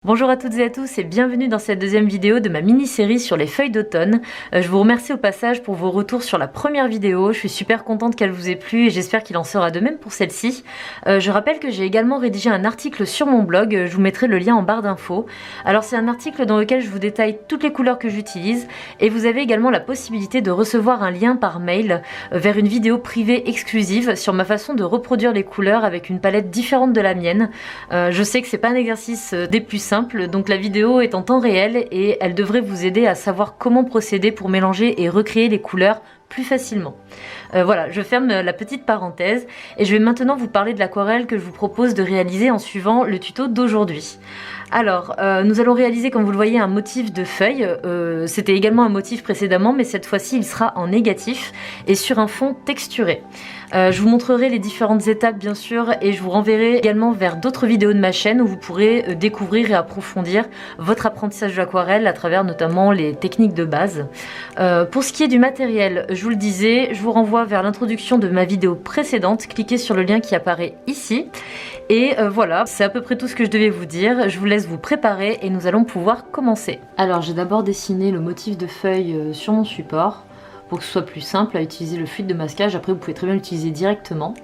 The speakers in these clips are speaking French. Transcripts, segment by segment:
Bonjour à toutes et à tous et bienvenue dans cette deuxième vidéo de ma mini-série sur les feuilles d'automne. Je vous remercie au passage pour vos retours sur la première vidéo, je suis super contente qu'elle vous ait plu et j'espère qu'il en sera de même pour celle-ci. Je rappelle que j'ai également rédigé un article sur mon blog, je vous mettrai le lien en barre d'infos. Alors c'est un article dans lequel je vous détaille toutes les couleurs que j'utilise et vous avez également la possibilité de recevoir un lien par mail vers une vidéo privée exclusive sur ma façon de reproduire les couleurs avec une palette différente de la mienne. Je sais que c'est pas un exercice des plus simple, donc la vidéo est en temps réel et elle devrait vous aider à savoir comment procéder pour mélanger et recréer les couleurs plus facilement. Voilà, je ferme la petite parenthèse et je vais maintenant vous parler de l'aquarelle que je vous propose de réaliser en suivant le tuto d'aujourd'hui. Alors, nous allons réaliser, comme vous le voyez, un motif de feuille. C'était également un motif précédemment, mais cette fois-ci, il sera en négatif et sur un fond texturé. Je vous montrerai les différentes étapes, bien sûr, et je vous renverrai également vers d'autres vidéos de ma chaîne où vous pourrez découvrir et approfondir votre apprentissage de l'aquarelle à travers notamment les techniques de base. Pour ce qui est du matériel, je vous le disais, je vous renvoie vers l'introduction de ma vidéo précédente. Cliquez sur le lien qui apparaît ici. Et voilà, c'est à peu près tout ce que je devais vous dire. Je vous laisse vous préparer et nous allons pouvoir commencer. Alors j'ai d'abord dessiné le motif de feuille sur mon support pour que ce soit plus simple à utiliser le fluide de masquage. Après vous pouvez très bien l'utiliser directement.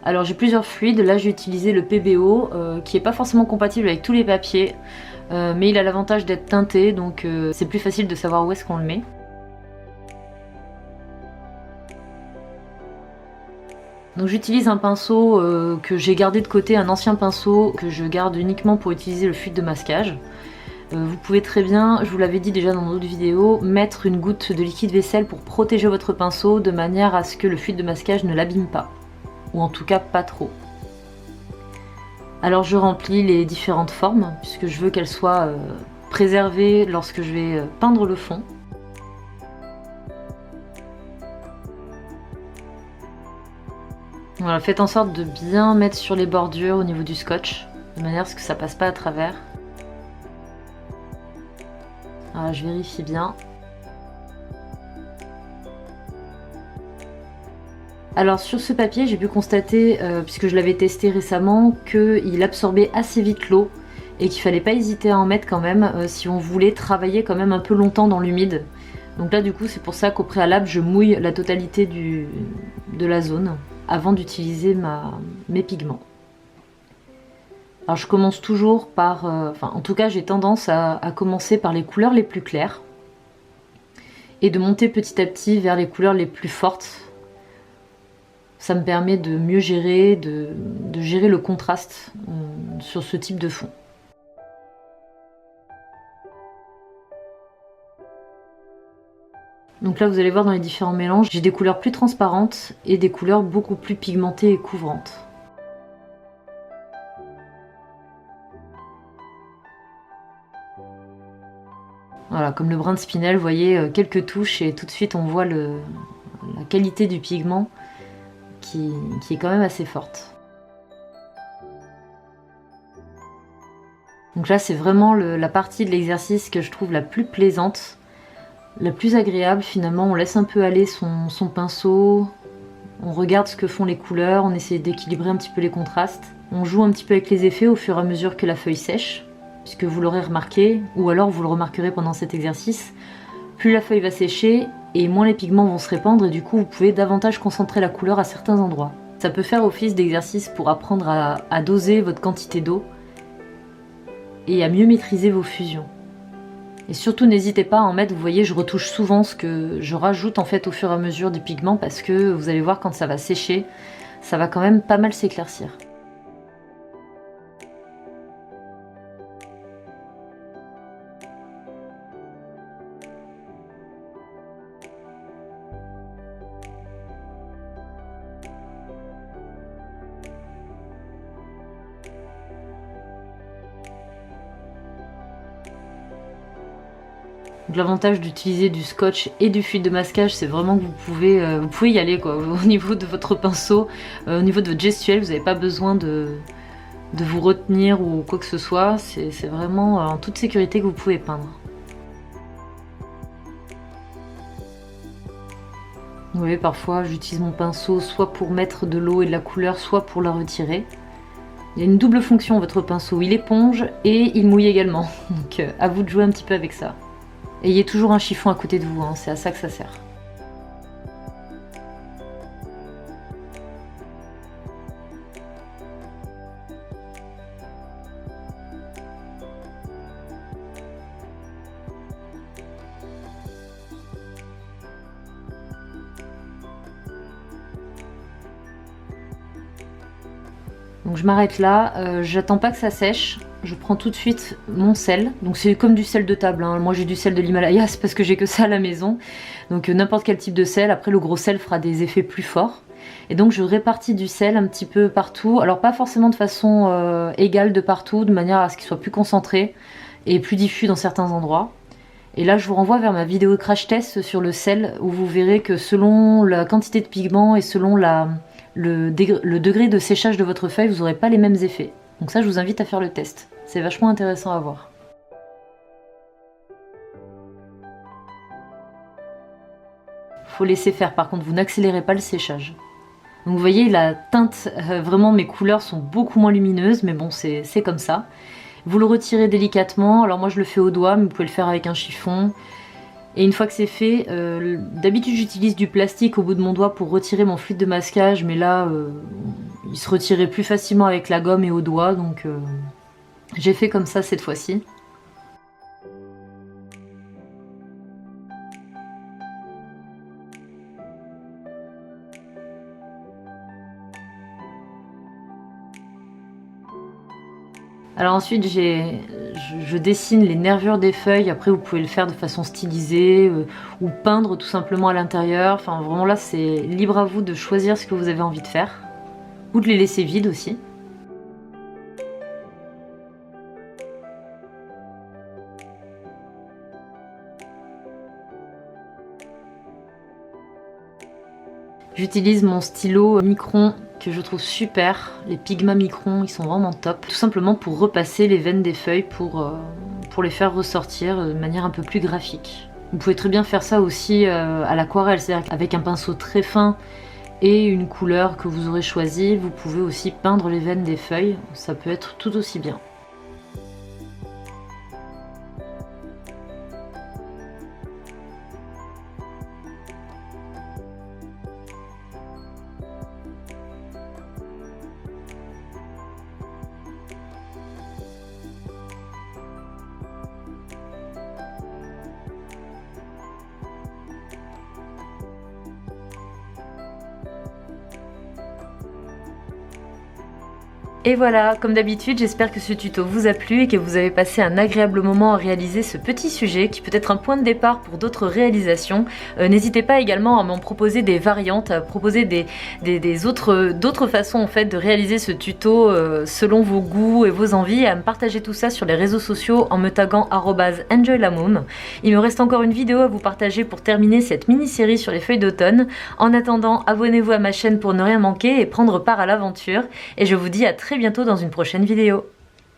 Alors j'ai plusieurs fluides, là j'ai utilisé le PBO qui n'est pas forcément compatible avec tous les papiers, mais il a l'avantage d'être teinté, donc c'est plus facile de savoir où est-ce qu'on le met. Donc j'utilise un pinceau que j'ai gardé de côté, un ancien pinceau que je garde uniquement pour utiliser le fluide de masquage. Vous pouvez très bien, je vous l'avais dit déjà dans d'autres vidéos, mettre une goutte de liquide vaisselle pour protéger votre pinceau de manière à ce que le fluide de masquage ne l'abîme pas. Ou en tout cas pas trop. Alors je remplis les différentes formes puisque je veux qu'elles soient préservées lorsque je vais peindre le fond. Voilà, faites en sorte de bien mettre sur les bordures au niveau du scotch, de manière à ce que ça passe pas à travers. Voilà, je vérifie bien. Alors sur ce papier, j'ai pu constater, puisque je l'avais testé récemment, qu'il absorbait assez vite l'eau et qu'il fallait pas hésiter à en mettre quand même si on voulait travailler quand même un peu longtemps dans l'humide. Donc là du coup c'est pour ça qu'au préalable je mouille la totalité de la zone avant d'utiliser mes pigments. Alors je commence toujours par, en tout cas j'ai tendance à commencer par les couleurs les plus claires et de monter petit à petit vers les couleurs les plus fortes. Ça me permet de mieux gérer, de gérer le contraste sur ce type de fond. Donc là vous allez voir dans les différents mélanges, j'ai des couleurs plus transparentes et des couleurs beaucoup plus pigmentées et couvrantes. Voilà, comme le brin de spinel, vous voyez quelques touches et tout de suite on voit la qualité du pigment qui est quand même assez forte. Donc là c'est vraiment la partie de l'exercice que je trouve la plus plaisante, la plus agréable finalement. On laisse un peu aller son pinceau, on regarde ce que font les couleurs, on essaie d'équilibrer un petit peu les contrastes. On joue un petit peu avec les effets au fur et à mesure que la feuille sèche, puisque vous l'aurez remarqué, ou alors vous le remarquerez pendant cet exercice, plus la feuille va sécher et moins les pigments vont se répandre et du coup vous pouvez davantage concentrer la couleur à certains endroits. Ça peut faire office d'exercice pour apprendre à doser votre quantité d'eau et à mieux maîtriser vos fusions. Et surtout n'hésitez pas à en mettre, vous voyez je retouche souvent ce que je rajoute en fait au fur et à mesure des pigments parce que vous allez voir quand ça va sécher, ça va quand même pas mal s'éclaircir. L'avantage d'utiliser du scotch et du fluide de masquage, c'est vraiment que vous pouvez y aller quoi. Au niveau de votre pinceau, au niveau de votre gestuelle, vous n'avez pas besoin de vous retenir ou quoi que ce soit. C'est vraiment en toute sécurité que vous pouvez peindre. Vous voyez, parfois j'utilise mon pinceau soit pour mettre de l'eau et de la couleur, soit pour la retirer. Il a une double fonction votre pinceau, il éponge et il mouille également. Donc à vous de jouer un petit peu avec ça. Ayez toujours un chiffon à côté de vous, hein, c'est à ça que ça sert. Donc je m'arrête là, j'attends pas que ça sèche, je prends tout de suite mon sel. Donc c'est comme du sel de table, hein. Moi j'ai du sel de l'Himalaya, c'est parce que j'ai que ça à la maison. Donc n'importe quel type de sel, après le gros sel fera des effets plus forts. Et donc je répartis du sel un petit peu partout, alors pas forcément de façon égale de partout, de manière à ce qu'il soit plus concentré et plus diffus dans certains endroits. Et là je vous renvoie vers ma vidéo crash test sur le sel, où vous verrez que selon la quantité de pigments et selon le degré de séchage de votre feuille, vous n'aurez pas les mêmes effets. Donc ça, je vous invite à faire le test. C'est vachement intéressant à voir. Faut laisser faire, par contre, vous n'accélérez pas le séchage. Donc vous voyez, la teinte, vraiment mes couleurs sont beaucoup moins lumineuses, mais bon, c'est comme ça. Vous le retirez délicatement, alors moi je le fais au doigt, mais vous pouvez le faire avec un chiffon. Et une fois que c'est fait, d'habitude j'utilise du plastique au bout de mon doigt pour retirer mon fluide de masquage, mais là il se retirait plus facilement avec la gomme et au doigt, donc j'ai fait comme ça cette fois-ci. Alors ensuite je dessine les nervures des feuilles, après vous pouvez le faire de façon stylisée ou peindre tout simplement à l'intérieur, enfin vraiment là c'est libre à vous de choisir ce que vous avez envie de faire, ou de les laisser vides aussi. J'utilise mon stylo Micron que je trouve super, les Pigma Micron, ils sont vraiment top. Tout simplement pour repasser les veines des feuilles pour les faire ressortir de manière un peu plus graphique. Vous pouvez très bien faire ça aussi à l'aquarelle, c'est-à-dire avec un pinceau très fin et une couleur que vous aurez choisie, vous pouvez aussi peindre les veines des feuilles, ça peut être tout aussi bien. Et voilà, comme d'habitude, j'espère que ce tuto vous a plu et que vous avez passé un agréable moment à réaliser ce petit sujet qui peut être un point de départ pour d'autres réalisations. N'hésitez pas également à m'en proposer des variantes, à proposer d'autres façons en fait de réaliser ce tuto selon vos goûts et vos envies, et à me partager tout ça sur les réseaux sociaux en me taguant @enjoylamoom. Il me reste encore une vidéo à vous partager pour terminer cette mini-série sur les feuilles d'automne. En attendant, abonnez-vous à ma chaîne pour ne rien manquer et prendre part à l'aventure. Et je vous dis à très bientôt dans une prochaine vidéo.